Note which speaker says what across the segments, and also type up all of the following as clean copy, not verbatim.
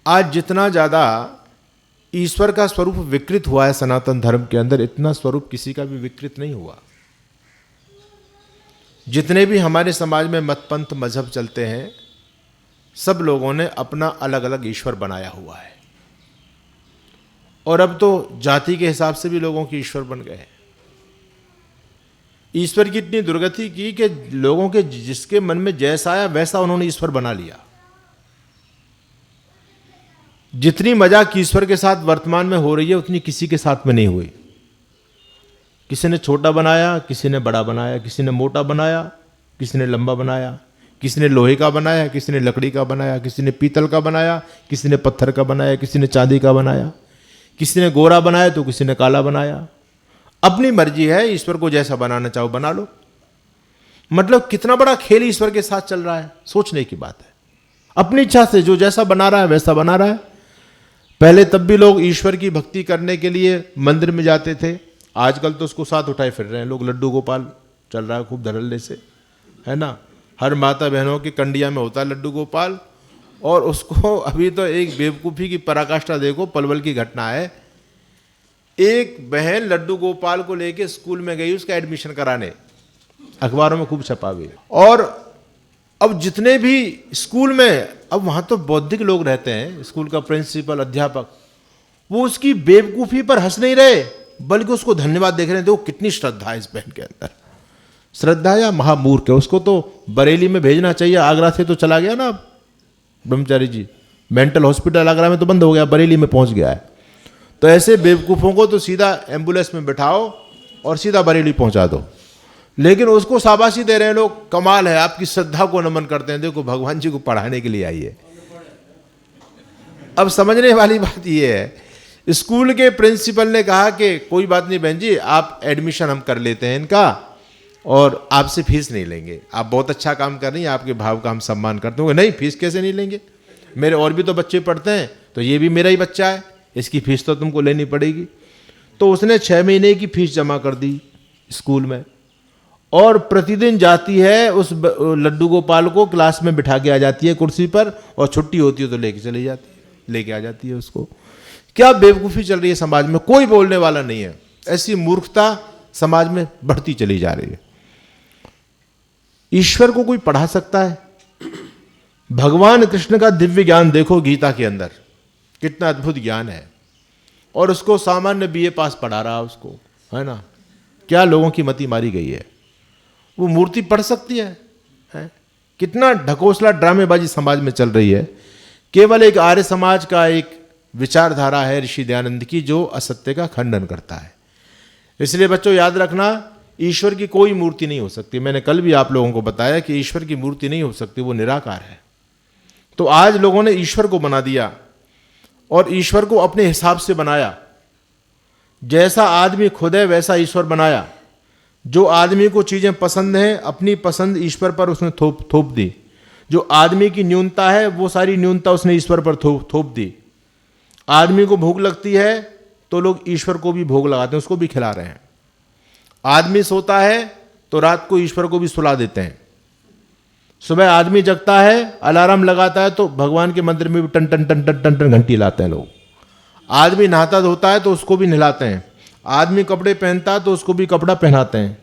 Speaker 1: आज जितना ज़्यादा ईश्वर का स्वरूप विकृत हुआ है सनातन धर्म के अंदर, इतना स्वरूप किसी का भी विकृत नहीं हुआ। जितने भी हमारे समाज में मत पंथ मजहब चलते हैं, सब लोगों ने अपना अलग अलग ईश्वर बनाया हुआ है। और अब तो जाति के हिसाब से भी लोगों के ईश्वर बन गए हैं। ईश्वर की इतनी दुर्गति की कि लोगों के जिसके मन में जैसा आया वैसा उन्होंने ईश्वर बना लिया। जितनी मजाक ईश्वर के साथ वर्तमान में हो रही है उतनी किसी के साथ में नहीं हुई। किसी ने छोटा बनाया, किसी ने बड़ा बनाया, किसी ने मोटा बनाया, किसी ने लंबा बनाया, किसी ने लोहे का बनाया, किसी ने लकड़ी का बनाया, किसी ने पीतल का बनाया, किसी ने पत्थर का बनाया, किसी ने चांदी का बनाया, किसी ने गोरा बनाया तो किसी ने काला बनाया। अपनी मर्जी है, ईश्वर को जैसा बनाना चाहो बना लो। मतलब कितना बड़ा खेल ईश्वर के साथ चल रहा है, सोचने की बात है। अपनी इच्छा से जो जैसा बना रहा है वैसा बना रहा है। पहले तब भी लोग ईश्वर की भक्ति करने के लिए मंदिर में जाते थे, आजकल तो उसको साथ उठाए फिर रहे हैं लोग। लड्डू गोपाल चल रहा है खूब धड़ल्ले से, है ना। हर माता बहनों की कंडिया में होता है लड्डू गोपाल। और उसको अभी तो एक बेवकूफ़ी की पराकाष्ठा देखो, पलवल की घटना है। एक बहन लड्डू गोपाल को लेके स्कूल में गई उसका एडमिशन कराने, अखबारों में खूब छपा हुई। और अब जितने भी स्कूल में, अब वहाँ तो बौद्धिक लोग रहते हैं, स्कूल का प्रिंसिपल, अध्यापक, वो उसकी बेवकूफ़ी पर हंस नहीं रहे बल्कि उसको धन्यवाद देख रहे हैं। देखो कितनी श्रद्धा है इस बहन के अंदर। श्रद्धा या महामूर्ख है, उसको तो बरेली में भेजना चाहिए। आगरा से तो चला गया ना ब्रह्मचारी जी, मेंटल हॉस्पिटल आगरा में तो बंद हो गया, बरेली में पहुंच गया है। तो ऐसे बेवकूफ़ों को तो सीधा एम्बुलेंस में बिठाओ और सीधा बरेली पहुंचा दो। लेकिन उसको शाबाशी दे रहे हैं लोग, कमाल है, आपकी श्रद्धा को नमन करते हैं। देखो भगवान जी को पढ़ाने के लिए आई है। अब समझने वाली बात यह है, स्कूल के प्रिंसिपल ने कहा कि कोई बात नहीं बहन जी, आप एडमिशन हम कर लेते हैं इनका और आपसे फीस नहीं लेंगे। आप बहुत अच्छा काम कर रही हैं, आपके भाव का हम सम्मान करते हैं। नहीं, फीस कैसे नहीं लेंगे, मेरे और भी तो बच्चे पढ़ते हैं, तो ये भी मेरा ही बच्चा है, इसकी फीस तो तुमको लेनी पड़ेगी। तो उसने 6 महीने की फीस जमा कर दी स्कूल में, और प्रतिदिन जाती है उस लड्डू गोपाल को क्लास में बिठा के आ जाती है कुर्सी पर, और छुट्टी होती है तो लेके चली जाती है, लेके आ जाती है उसको। क्या बेवकूफ़ी चल रही है समाज में, कोई बोलने वाला नहीं है। ऐसी मूर्खता समाज में बढ़ती चली जा रही है। ईश्वर को कोई पढ़ा सकता है? भगवान कृष्ण का दिव्य ज्ञान देखो गीता के अंदर, कितना अद्भुत ज्ञान है। और उसको सामान्य बीए पास पढ़ा रहा उसको, है ना। क्या लोगों की मति मारी गई है। वो मूर्ति पढ़ सकती है? कितना ढकोसला ड्रामेबाजी समाज में चल रही है। केवल एक आर्य समाज का एक विचारधारा है ऋषि दयानंद की, जो असत्य का खंडन करता है। इसलिए बच्चों याद रखना, ईश्वर की कोई मूर्ति नहीं हो सकती। मैंने कल भी आप लोगों को बताया कि ईश्वर की मूर्ति नहीं हो सकती, वो निराकार है। तो आज लोगों ने ईश्वर को बना दिया और ईश्वर को अपने हिसाब से बनाया। जैसा आदमी खुद है वैसा ईश्वर बनाया। जो आदमी को चीजें पसंद हैं, अपनी पसंद ईश्वर पर उसने थोप दी। जो आदमी की न्यूनता है वो सारी न्यूनता उसने ईश्वर पर थोप दी। आदमी को भूख लगती है तो लोग ईश्वर को भी भोग लगाते हैं, उसको भी खिला रहे हैं। आदमी सोता है तो रात को ईश्वर को भी सुला देते हैं। सुबह आदमी जगता है, अलार्म लगाता है तो भगवान के मंदिर में भी टन टन टन टन टन टन घंटी लाते हैं लोग। आदमी नहाता धोता है तो उसको भी नहलाते हैं। आदमी कपड़े पहनता है तो उसको भी कपड़ा पहनाते हैं।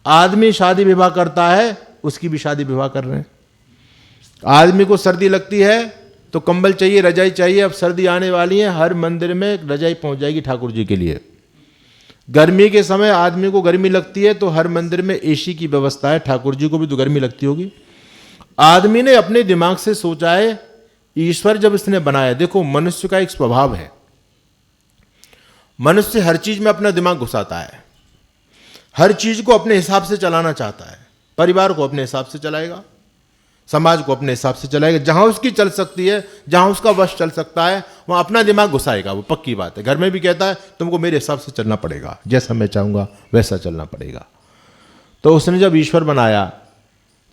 Speaker 1: आदमी शादी विवाह करता है, उसकी भी शादी विवाह कर रहे हैं। आदमी को सर्दी लगती है तो कंबल चाहिए, रजाई चाहिए। अब सर्दी आने वाली है, हर मंदिर में रजाई पहुंच जाएगी ठाकुर जी के लिए। गर्मी के समय आदमी को गर्मी लगती है तो हर मंदिर में एसी की व्यवस्था है, ठाकुर जी को भी तो गर्मी लगती होगी। आदमी ने अपने दिमाग से सोचा है, ईश्वर जब इसने बनाया, देखो मनुष्य का एक स्वभाव है, मनुष्य हर चीज में अपना दिमाग घुसाता है, हर चीज को अपने हिसाब से चलाना चाहता है। परिवार को अपने हिसाब से चलाएगा, समाज को अपने हिसाब से चलाएगा। जहां उसकी चल सकती है, जहां उसका वश चल सकता है, वहां अपना दिमाग घुसाएगा। वो पक्की बात है। घर में भी कहता है तुमको मेरे हिसाब से चलना पड़ेगा, जैसा मैं चाहूंगा वैसा चलना पड़ेगा। तो उसने जब ईश्वर बनाया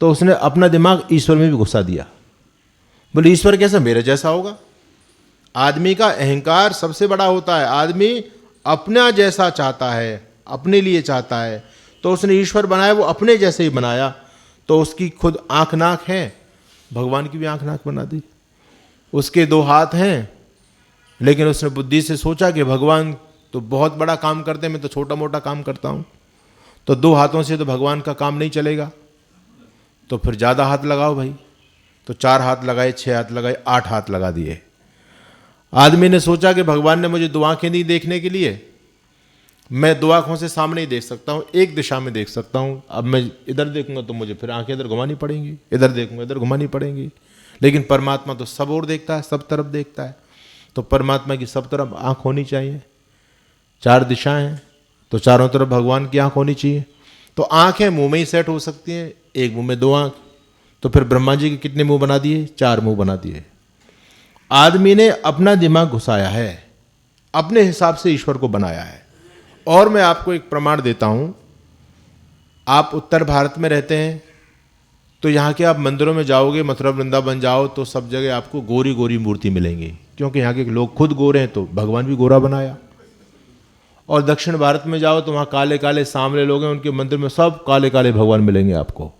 Speaker 1: तो उसने अपना दिमाग ईश्वर में भी घुसा दिया। बोले ईश्वर कैसे मेरे जैसा होगा? आदमी का अहंकार सबसे बड़ा होता है। आदमी अपना जैसा चाहता है, अपने लिए चाहता है। तो उसने ईश्वर बनाया, वो अपने जैसे ही बनाया। तो उसकी खुद आंख नाक है, भगवान की भी आंख नाक बना दी। उसके 2 हाथ हैं, लेकिन उसने बुद्धि से सोचा कि भगवान तो बहुत बड़ा काम करते हैं, मैं तो छोटा मोटा काम करता हूँ, तो 2 हाथों से तो भगवान का काम नहीं चलेगा, तो फिर ज़्यादा हाथ लगाओ भाई। तो 4 हाथ लगाए, 6 हाथ लगाए, 8 हाथ लगा दिए। आदमी ने सोचा कि भगवान ने मुझे 2 आंखें दी देखने के लिए, मैं 2 आंखों से सामने ही देख सकता हूँ, एक दिशा में देख सकता हूँ। अब मैं इधर देखूंगा तो मुझे फिर आंखें इधर घुमानी पड़ेंगी, इधर देखूंगा इधर घुमानी पड़ेंगी। लेकिन परमात्मा तो सब ओर देखता है, सब तरफ देखता है, तो परमात्मा की सब तरफ आंख होनी चाहिए। 4 दिशाएं हैं तो चारों तरफ भगवान की आंख होनी चाहिए। तो आंखें मुंह में ही सेट हो सकती हैं, एक मुंह में 2 आंख। तो फिर ब्रह्मा जी के कितने मुंह बना दिए? 4 मुंह बना दिए। आदमी ने अपना दिमाग घुसाया है, अपने हिसाब से ईश्वर को बनाया है। और मैं आपको एक प्रमाण देता हूं, आप उत्तर भारत में रहते हैं तो यहाँ के आप मंदिरों में जाओगे, मथुरा वृंदावन जाओ तो सब जगह आपको गोरी गोरी मूर्ति मिलेंगी, क्योंकि यहाँ के लोग खुद गोरे हैं तो भगवान भी गोरा बनाया। और दक्षिण भारत में जाओ तो वहाँ काले काले सांवले लोग हैं, उनके मंदिर में सब काले काले भगवान मिलेंगे आपको।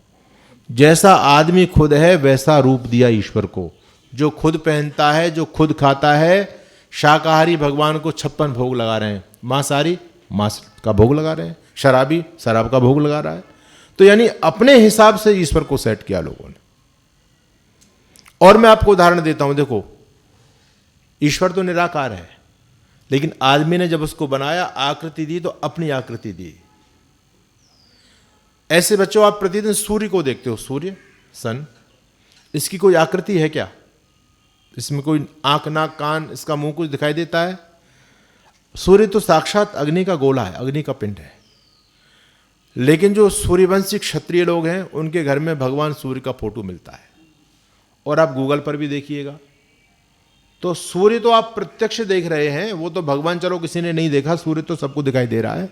Speaker 1: जैसा आदमी खुद है वैसा रूप दिया ईश्वर को। जो खुद पहनता है, जो खुद खाता है, शाकाहारी भगवान को 56 भोग लगा रहे हैं, मांसाहारी मांस का भोग लगा रहे हैं, शराबी शराब का भोग लगा रहा है। तो यानी अपने हिसाब से ईश्वर को सेट किया लोगों ने। और मैं आपको उदाहरण देता हूं, देखो ईश्वर तो निराकार है, लेकिन आदमी ने जब उसको बनाया, आकृति दी तो अपनी आकृति दी। ऐसे बच्चों, आप प्रतिदिन सूर्य को देखते हो, सूर्य सन, इसकी कोई आकृति है क्या? इसमें कोई आंख नाक कान, इसका मुंह कुछ दिखाई देता है? सूर्य तो साक्षात अग्नि का गोला है, अग्नि का पिंड है। लेकिन जो सूर्यवंशी क्षत्रिय लोग हैं, उनके घर में भगवान सूर्य का फोटो मिलता है। और आप गूगल पर भी देखिएगा तो सूर्य तो आप प्रत्यक्ष देख रहे हैं, वो तो भगवान चलो किसी ने नहीं देखा, सूर्य तो सबको दिखाई दे रहा है,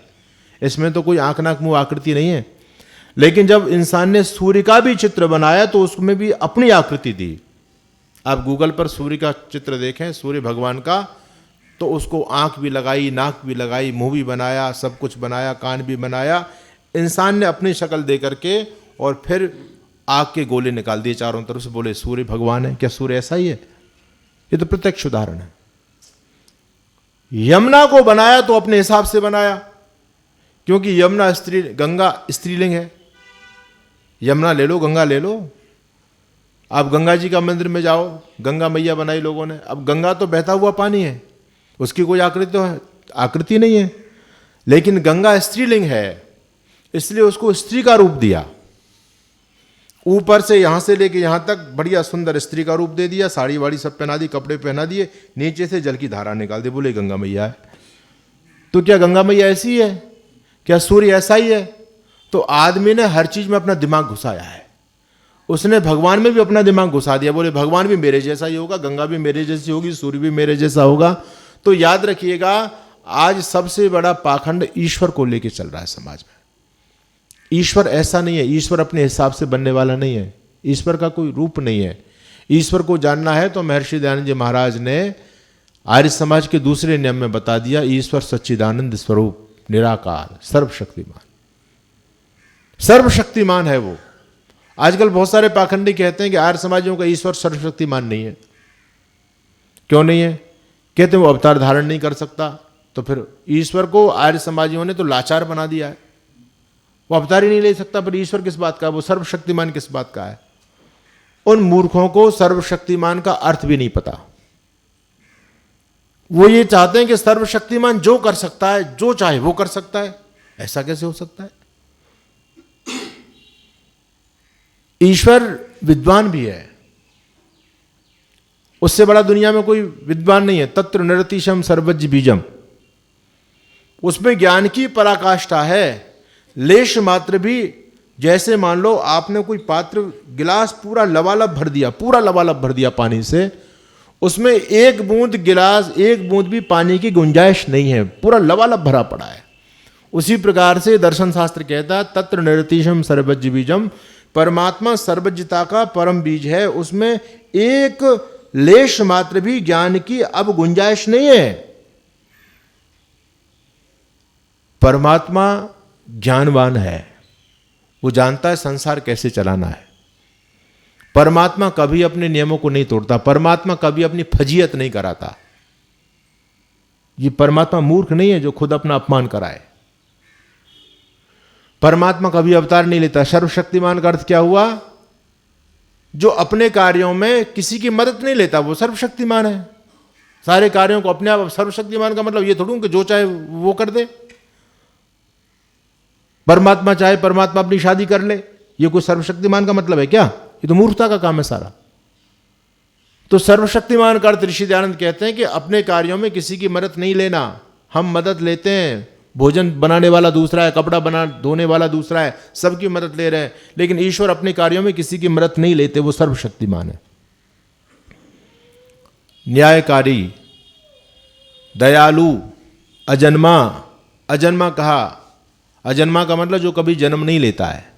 Speaker 1: इसमें तो कोई आंख नाक मुंह आकृति नहीं है। लेकिन जब इंसान ने सूर्य का भी चित्र बनाया तो उसमें भी अपनी आकृति दी। आप गूगल पर सूर्य का चित्र देखें, सूर्य भगवान का, तो उसको आंख भी लगाई, नाक भी लगाई, मुंह भी बनाया, सब कुछ बनाया, कान भी बनाया। इंसान ने अपनी शक्ल दे करके और फिर आग के गोले निकाल दिए चारों तरफ से, बोले सूर्य भगवान है। क्या सूर्य ऐसा ही है? ये तो प्रत्यक्ष उदाहरण है। यमुना को बनाया तो अपने हिसाब से बनाया, क्योंकि यमुना स्त्री, गंगा स्त्रीलिंग है। यमुना ले लो, गंगा ले लो। आप गंगा जी का मंदिर में जाओ, गंगा मैया बनाई लोगों ने। अब गंगा तो बहता हुआ पानी है, उसकी कोई आकृति तो है, आकृति नहीं है। लेकिन गंगा स्त्रीलिंग है, इसलिए उसको स्त्री का रूप दिया। ऊपर से यहां से लेके यहां तक बढ़िया सुंदर स्त्री का रूप दे दिया, साड़ी वाड़ी सब पहना दी, कपड़े पहना दिए, नीचे से जल की धारा निकाल दी, बोले गंगा मैया है। तो क्या गंगा मैया ऐसी है? क्या सूर्य ऐसा ही है? तो आदमी ने हर चीज में अपना दिमाग घुसाया है। उसने भगवान में भी अपना दिमाग घुसा दिया, बोले भगवान भी मेरे जैसा ही होगा, गंगा भी मेरे जैसी होगी, सूर्य भी मेरे जैसा होगा। तो याद रखिएगा, आज सबसे बड़ा पाखंड ईश्वर को लेके चल रहा है समाज में। ईश्वर ऐसा नहीं है, ईश्वर अपने हिसाब से बनने वाला नहीं है, ईश्वर का कोई रूप नहीं है। ईश्वर को जानना है तो महर्षि दयानंद जी महाराज ने आर्य समाज के दूसरे नियम में बता दिया, ईश्वर सच्चिदानंद स्वरूप, निराकार, सर्वशक्तिमान। सर्वशक्तिमान है वो। आजकल बहुत सारे पाखंडी कहते हैं कि आर्य समाजियों का ईश्वर सर्वशक्तिमान नहीं है। क्यों नहीं है? कहते हैं वो अवतार धारण नहीं कर सकता। तो फिर ईश्वर को आर्य समाजियों ने तो लाचार बना दिया है, वो अवतार ही नहीं ले सकता। पर ईश्वर किस बात का? वो सर्वशक्तिमान किस बात का है? उन मूर्खों को सर्वशक्तिमान का अर्थ भी नहीं पता। वो ये चाहते हैं कि सर्वशक्तिमान जो कर सकता है, जो चाहे वो कर सकता है। ऐसा कैसे हो सकता है? ईश्वर विद्वान भी है, उससे बड़ा दुनिया में कोई विद्वान नहीं है। तत्र निरतिशम सर्वज्ञ बीजम, उसमें ज्ञान की पराकाष्ठा है। लेश मात्र भी, जैसे मान लो आपने कोई पात्र, गिलास पूरा लबालब भर दिया, पूरा लबालब भर दिया पानी से, उसमें एक बूंद गिलास, एक बूंद भी पानी की गुंजाइश नहीं है, पूरा लबालब भरा पड़ा है। उसी प्रकार से दर्शन शास्त्र कहता है तत्र निरतिशम सर्वज्ञ बीजम, परमात्मा सर्वज्ञता का परम बीज है, उसमें एक लेश मात्र भी ज्ञान की अब गुंजाइश नहीं है। परमात्मा ज्ञानवान है, वो जानता है संसार कैसे चलाना है। परमात्मा कभी अपने नियमों को नहीं तोड़ता, परमात्मा कभी अपनी फजीयत नहीं कराता। ये परमात्मा मूर्ख नहीं है जो खुद अपना अपमान कराए। परमात्मा कभी अवतार नहीं लेता। सर्वशक्तिमान का अर्थ क्या हुआ? जो अपने कार्यों में किसी की मदद नहीं लेता वो सर्वशक्तिमान है। सारे कार्यों को अपने आप। सर्वशक्तिमान का मतलब ये थोड़ा कि जो चाहे वो कर दे। परमात्मा चाहे परमात्मा अपनी शादी कर ले, ये कोई सर्वशक्तिमान का मतलब है क्या? ये तो मूर्खता का काम है सारा। तो सर्वशक्तिमान का अर्थ ऋषि दयानंद कहते हैं कि अपने कार्यों में किसी की मदद नहीं लेना। हम मदद लेते हैं, भोजन बनाने वाला दूसरा है, कपड़ा धोने वाला दूसरा है, सबकी मदद ले रहे हैं, लेकिन ईश्वर अपने कार्यों में किसी की मदद नहीं लेते, वो सर्वशक्तिमान है। न्यायकारी, दयालु, अजन्मा। अजन्मा कहा, अजन्मा का मतलब जो कभी जन्म नहीं लेता है।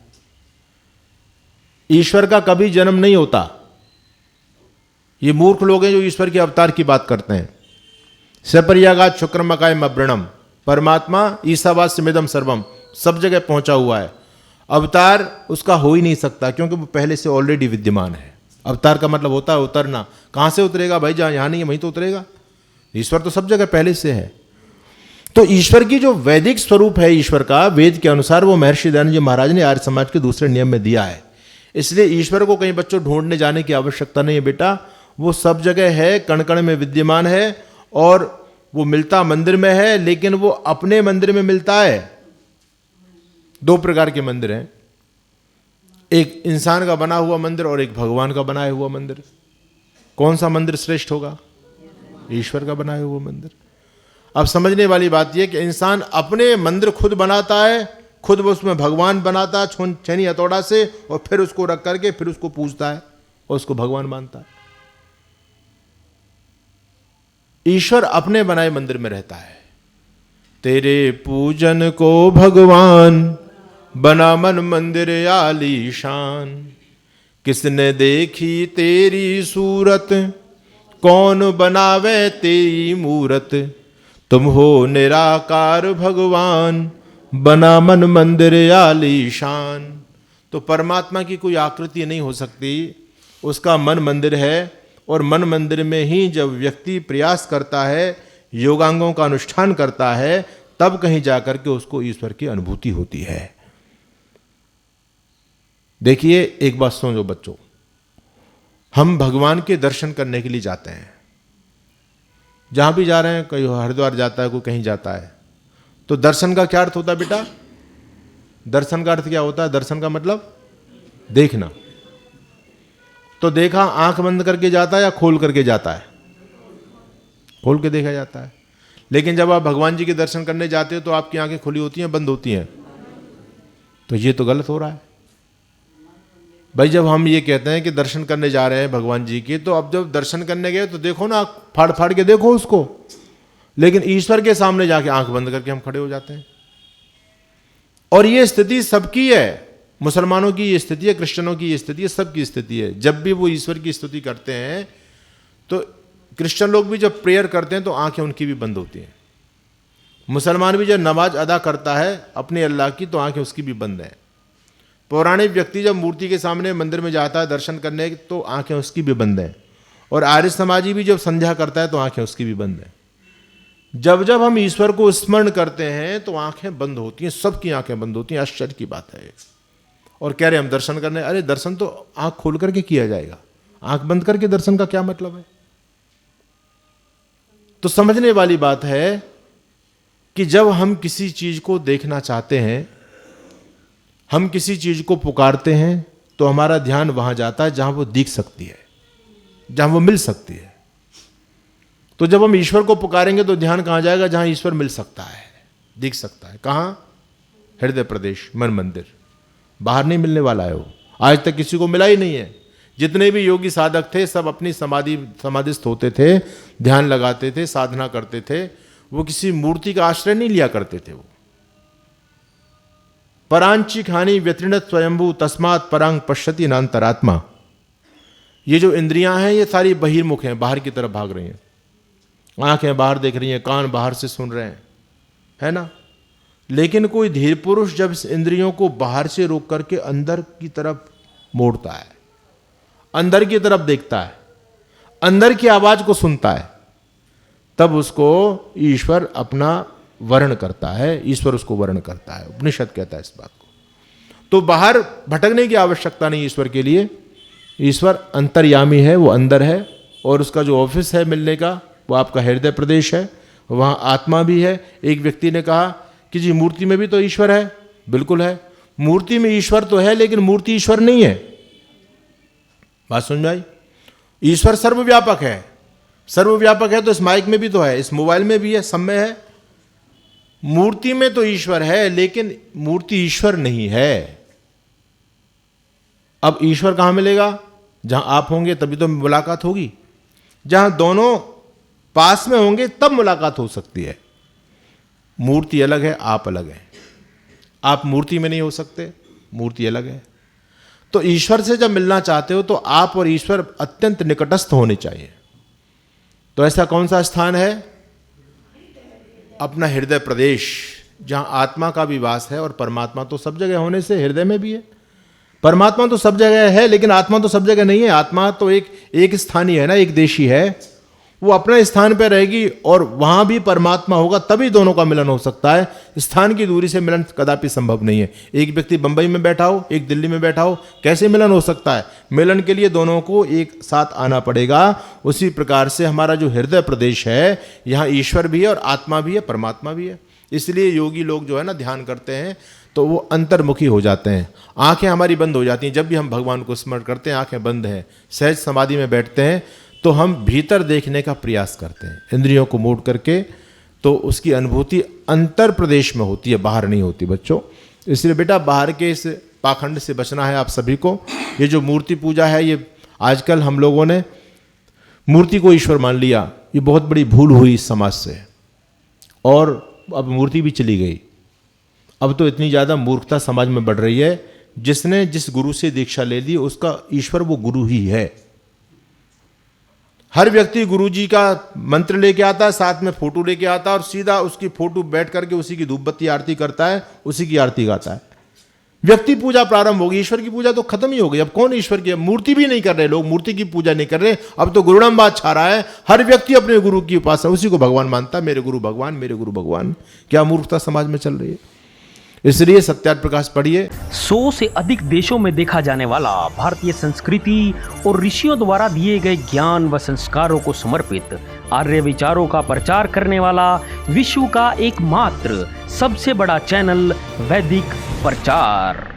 Speaker 1: ईश्वर का कभी जन्म नहीं होता। ये मूर्ख लोग हैं जो ईश्वर के अवतार की बात करते हैं। सपर्यागात शुक्रमकाय मब्रणम, परमात्मा ईसावाद सिमिदम सर्वम, सब जगह पहुंचा हुआ है। अवतार उसका हो ही नहीं सकता क्योंकि वो पहले से ऑलरेडी विद्यमान है। अवतार का मतलब होता है उतरना। कहां से उतरेगा भाई? जहां यहां नहीं है वहीं तो उतरेगा। ईश्वर तो सब जगह पहले से है। तो ईश्वर की जो वैदिक स्वरूप है ईश्वर का, वेद के अनुसार, वो महर्षि दयानंद जी महाराज ने आर्य समाज के दूसरे नियम में दिया है। इसलिए ईश्वर को कहीं बच्चों ढूंढने जाने की आवश्यकता नहीं है बेटा। वो सब जगह है, कण कण में विद्यमान है, और वो मिलता मंदिर में है, लेकिन वो अपने मंदिर में मिलता है। दो प्रकार के मंदिर हैं, एक इंसान का बना हुआ मंदिर और एक भगवान का बनाया हुआ मंदिर। कौन सा मंदिर श्रेष्ठ होगा? ईश्वर का बनाया हुआ मंदिर। अब समझने वाली बात यह कि इंसान अपने मंदिर खुद बनाता है, खुद वो उसमें भगवान बनाता है छेनी हथौड़ा से, और फिर उसको रख करके फिर उसको पूजता है और उसको भगवान मानता है। ईश्वर अपने बनाए मंदिर में रहता है। तेरे पूजन को भगवान बना मन मंदिर आलीशान, किसने देखी तेरी सूरत, कौन बनावे तेरी मूरत, तुम हो निराकार भगवान बना मन मंदिर आलीशान। तो परमात्मा की कोई आकृति नहीं हो सकती, उसका मन मंदिर है। और मन मंदिर में ही जब व्यक्ति प्रयास करता है, योगांगों का अनुष्ठान करता है, तब कहीं जाकर के उसको ईश्वर की अनुभूति होती है। देखिए एक बात समझो बच्चों, हम भगवान के दर्शन करने के लिए जाते हैं। जहां भी जा रहे हैं, कोई हरिद्वार जाता है, कोई कहीं जाता है, तो दर्शन का क्या अर्थ होता है बेटा? दर्शन का अर्थ क्या होता है? दर्शन का मतलब देखना। तो देखा आंख बंद करके जाता है या खोल करके जाता है? खोल के देखा जाता है। लेकिन जब आप भगवान जी के दर्शन करने जाते हो तो आपकी आंखें खुली होती हैं, बंद होती हैं। तो ये तो गलत हो रहा है भाई। जब हम ये कहते हैं कि दर्शन करने जा रहे हैं भगवान जी के, तो अब जब दर्शन करने गए तो देखो ना, फाड़ फाड़ के देखो उसको। लेकिन ईश्वर के सामने जाके आंख बंद करके हम खड़े हो जाते हैं। और ये स्थिति सबकी है। मुसलमानों की ये स्थिति है, क्रिश्चियनों की ये स्थिति है, सबकी स्थिति है। जब भी वो ईश्वर की स्तुति करते हैं, तो क्रिश्चियन लोग भी जब प्रेयर करते हैं तो आंखें उनकी भी बंद होती हैं। मुसलमान भी जब नमाज अदा करता है अपने अल्लाह की, तो आंखें उसकी भी बंद हैं। पौराणिक व्यक्ति जब मूर्ति के सामने मंदिर में जाता है दर्शन करने, तो आंखें उसकी भी बंद हैं। और आर्य समाजी भी जब संध्या करता है तो आंखें उसकी भी बंद हैं। जब जब हम ईश्वर को स्मरण करते हैं तो आंखें बंद होती हैं, सबकी आंखें बंद होती हैं। आश्चर्य की बात है। और कह रहे हम दर्शन करने, अरे दर्शन तो आंख खोल करके किया जाएगा, आंख बंद करके दर्शन का क्या मतलब है? तो समझने वाली बात है कि जब हम किसी चीज को देखना चाहते हैं, हम किसी चीज को पुकारते हैं, तो हमारा ध्यान वहां जाता है जहां वो दिख सकती है, जहां वो मिल सकती है। तो जब हम ईश्वर को पुकारेंगे तो ध्यान कहां जाएगा? जहां ईश्वर मिल सकता है, दिख सकता है। कहां? हृदय प्रदेश, मन मंदिर। बाहर नहीं मिलने वाला है वो। आज तक किसी को मिला ही नहीं है। जितने भी योगी साधक थे सब अपनी समाधिस्थ होते थे, ध्यान लगाते थे, साधना करते थे। वो किसी मूर्ति का आश्रय नहीं लिया करते थे। वो परांची खानी व्यतीर्णत स्वयंभू तस्मात् परांग पश्यति नान्तरात्मा। ये जो इंद्रियां हैं ये सारी बहिर्मुख हैं, बाहर की तरफ भाग रही हैं। आंखें बाहर देख रही हैं, कान बाहर से सुन रहे हैं, है ना। लेकिन कोई धीर पुरुष जब इंद्रियों को बाहर से रोक करके अंदर की तरफ मोड़ता है, अंदर की तरफ देखता है, अंदर की आवाज को सुनता है, तब उसको ईश्वर अपना वर्ण करता है, ईश्वर उसको वर्ण करता है। उपनिषद कहता है इस बात को। तो बाहर भटकने की आवश्यकता नहीं ईश्वर के लिए। ईश्वर अंतर्यामी है, वो अंदर है, और उसका जो ऑफिस है मिलने का वो आपका हृदय प्रदेश है, वहाँ आत्मा भी है। एक व्यक्ति ने कहा कि जी मूर्ति में भी तो ईश्वर है। बिल्कुल है, मूर्ति में ईश्वर तो है, लेकिन मूर्ति ईश्वर नहीं है। बात समझ में आई? ईश्वर सर्वव्यापक है। सर्वव्यापक है तो इस माइक में भी तो है, इस मोबाइल में भी है, सब में है। मूर्ति में तो ईश्वर है, लेकिन मूर्ति ईश्वर नहीं है। अब ईश्वर कहां मिलेगा? जहां आप होंगे तभी तो मुलाकात होगी। जहां दोनों पास में होंगे तब मुलाकात हो सकती है। मूर्ति अलग है, आप अलग हैं। आप मूर्ति में नहीं हो सकते, मूर्ति अलग है। तो ईश्वर से जब मिलना चाहते हो तो आप और ईश्वर अत्यंत निकटस्थ होने चाहिए। तो ऐसा कौन सा स्थान है? अपना हृदय प्रदेश, जहां आत्मा का भी वास है। और परमात्मा तो सब जगह होने से हृदय में भी है। परमात्मा तो सब जगह है, लेकिन आत्मा तो सब जगह नहीं है। आत्मा तो एक स्थानीय है ना, एक देशी है। वो अपने स्थान पर रहेगी और वहां भी परमात्मा होगा, तभी दोनों का मिलन हो सकता है। स्थान की दूरी से मिलन कदापि संभव नहीं है। एक व्यक्ति बंबई में बैठा हो, एक दिल्ली में बैठा हो, कैसे मिलन हो सकता है? मिलन के लिए दोनों को एक साथ आना पड़ेगा। उसी प्रकार से हमारा जो हृदय प्रदेश है, यहाँ ईश्वर भी है और आत्मा भी है, परमात्मा भी है। इसलिए योगी लोग जो है ना ध्यान करते हैं तो वो अंतर्मुखी हो जाते हैं। आंखें हमारी बंद हो जाती हैं। जब भी हम भगवान को स्मरण करते हैं, आंखें बंद हैं, सहज समाधि में बैठते हैं, तो हम भीतर देखने का प्रयास करते हैं, इंद्रियों को मोड़ करके। तो उसकी अनुभूति अंतर प्रदेश में होती है, बाहर नहीं होती बच्चों। इसलिए बेटा बाहर के इस पाखंड से बचना है आप सभी को। ये जो मूर्ति पूजा है, ये आजकल हम लोगों ने मूर्ति को ईश्वर मान लिया, ये बहुत बड़ी भूल हुई इस समाज से। और अब मूर्ति भी चली गई। अब तो इतनी ज़्यादा मूर्खता समाज में बढ़ रही है, जिसने जिस गुरु से दीक्षा ले ली उसका ईश्वर वो गुरु ही है। हर व्यक्ति गुरु जी का मंत्र लेके आता है, साथ में फोटो लेके आता है और सीधा उसकी फोटो बैठ करके उसी की धूप बत्ती आरती करता है, उसी की आरती गाता है। व्यक्ति पूजा प्रारंभ होगी, ईश्वर की पूजा तो खत्म ही हो गई। अब कौन ईश्वर की? मूर्ति भी नहीं कर रहे लोग, मूर्ति की पूजा नहीं कर रहे। अब तो गुरुड़मवाद छा रहा है। हर व्यक्ति अपने गुरु की उपासना, उसी को भगवान मानता है। मेरे गुरु भगवान, मेरे गुरु भगवान। क्या मूर्खता समाज में चल रही है। इसलिए सत्यार्थ प्रकाश पढ़िए।
Speaker 2: 100 से अधिक देशों में देखा जाने वाला भारतीय संस्कृति और ऋषियों द्वारा दिए गए ज्ञान व संस्कारों को समर्पित आर्य विचारों का प्रचार करने वाला विश्व का एकमात्र सबसे बड़ा चैनल वैदिक प्रचार।